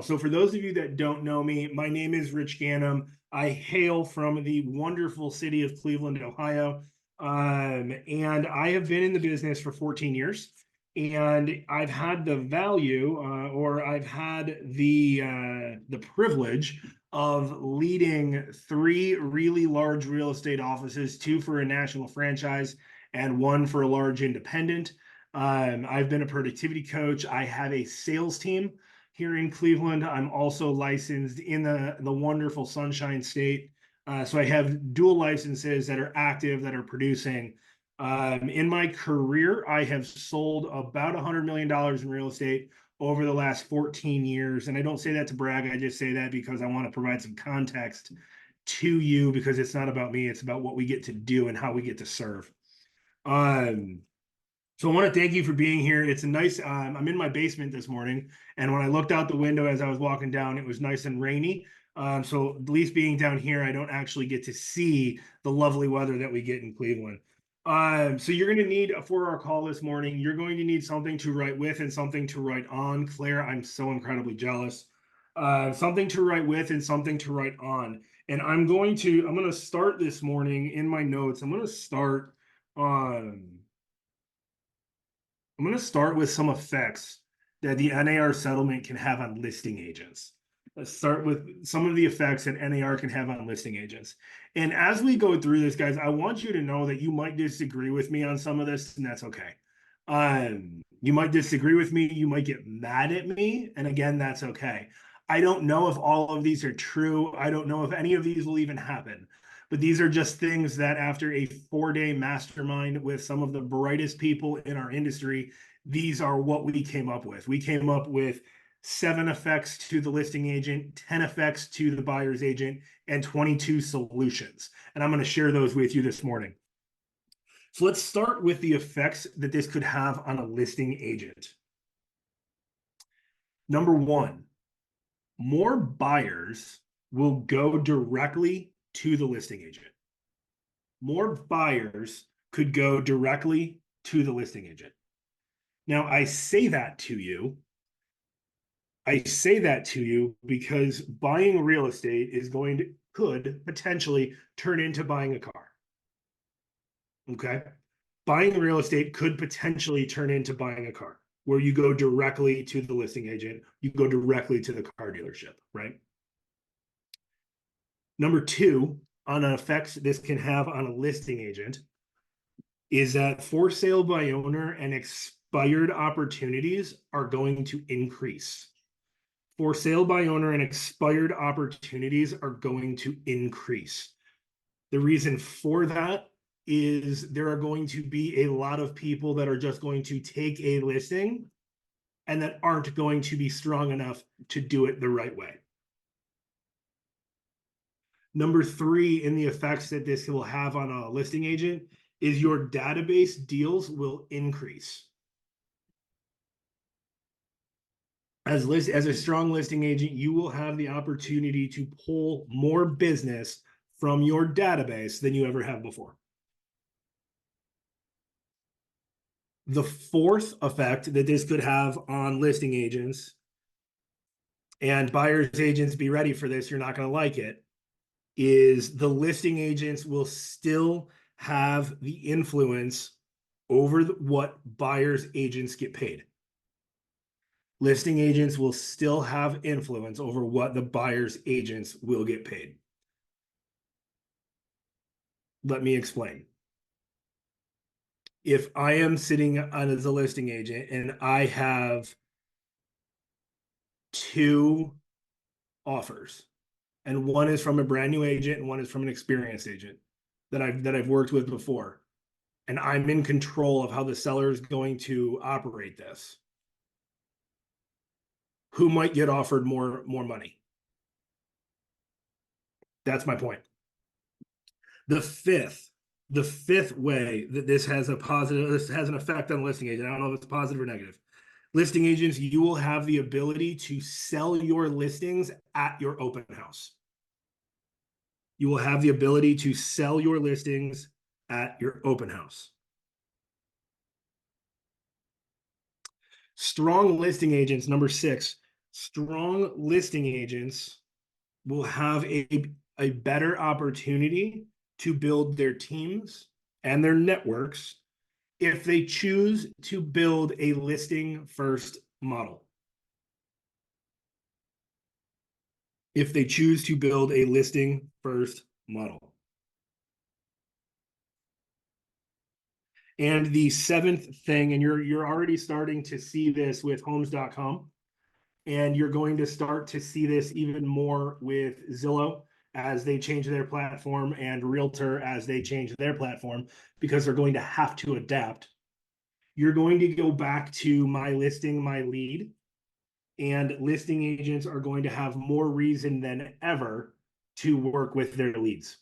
So for those of you that don't know me, my name is Rich Ganim. I hail from the wonderful city of Cleveland, Ohio. And I have been in the business for 14 years. And I've had the value, or I've had the privilege of leading three really large real estate offices, two for a national franchise and one for a large independent. I've been a productivity coach. I have a sales team here in Cleveland. I'm also licensed in the wonderful Sunshine State. So I have dual licenses that are active, that are producing. In my career, I have sold about $100 million in real estate over the last 14 years. And I don't say that to brag. I just say that because I want to provide some context to you, because it's not about me. It's about what we get to do and how we get to serve. So I want to thank you for being here. It's a nice, I'm in my basement this morning, and when I looked out the window as I was walking down, it was nice and rainy. So at least being down here, I don't actually get to see the lovely weather that we get in Cleveland. So you're going to need, for our call this morning, you're going to need something to write with and something to write on. Claire, I'm so incredibly jealous. Something to write with and something to write on. And I'm going to start this morning in my notes. I'm going to start with some effects that the NAR settlement can have on listing agents. Let's start with some of the effects that NAR can have on listing agents. And as we go through this, guys, I want you to know that you might disagree with me on some of this, and that's okay. You might disagree with me. You might get mad at me. And again, that's okay. I don't know if all of these are true. I don't know if any of these will even happen. But these are just things that after a 4-day mastermind with some of the brightest people in our industry, these are what we came up with. We came up with 7 effects to the listing agent, 10 effects to the buyer's agent, and 22 solutions. And I'm going to share those with you this morning. So let's start with the effects that this could have on a listing agent. Number 1, more buyers will go directly to the listing agent. More buyers could go directly to the listing agent. Now, I say that to you because buying real estate could potentially turn into buying a car. Okay? Buying real estate could potentially turn into buying a car, where you go directly to the listing agent, you go directly to the car dealership, right? Number 2, on effects this can have on a listing agent, is that for sale by owner and expired opportunities are going to increase. For sale by owner and expired opportunities are going to increase. The reason for that is there are going to be a lot of people that are just going to take a listing and that aren't going to be strong enough to do it the right way. Number 3 in the effects that this will have on a listing agent is your database deals will increase. As a strong listing agent, you will have the opportunity to pull more business from your database than you ever have before. The 4th effect that this could have on listing agents, and buyer's agents, be ready for this, you're not going to like it, is the listing agents will still have the influence over what buyer's agents get paid. Listing agents will still have influence over what the buyer's agents will get paid. Let me explain. If I am sitting as a listing agent and I have 2 offers, and one is from a brand new agent and one is from an experienced agent that I've worked with before, and I'm in control of how the seller is going to operate this, who might get offered more money? That's my point. The fifth way that this has an effect on the listing agent, I don't know if it's positive or negative. Listing agents, you will have the ability to sell your listings at your open house. You will have the ability to sell your listings at your open house. Strong listing agents, number 6, Strong listing agents will have a better opportunity to build their teams and their networks if they choose to build a listing first model. If they choose to build a listing first model. And the seventh thing, and you're already starting to see this with homes.com, and you're going to start to see this even more with Zillow as they change their platform and Realtor as they change their platform, because they're going to have to adapt. You're going to go back to my listing, my lead, and listing agents are going to have more reason than ever to work with their leads.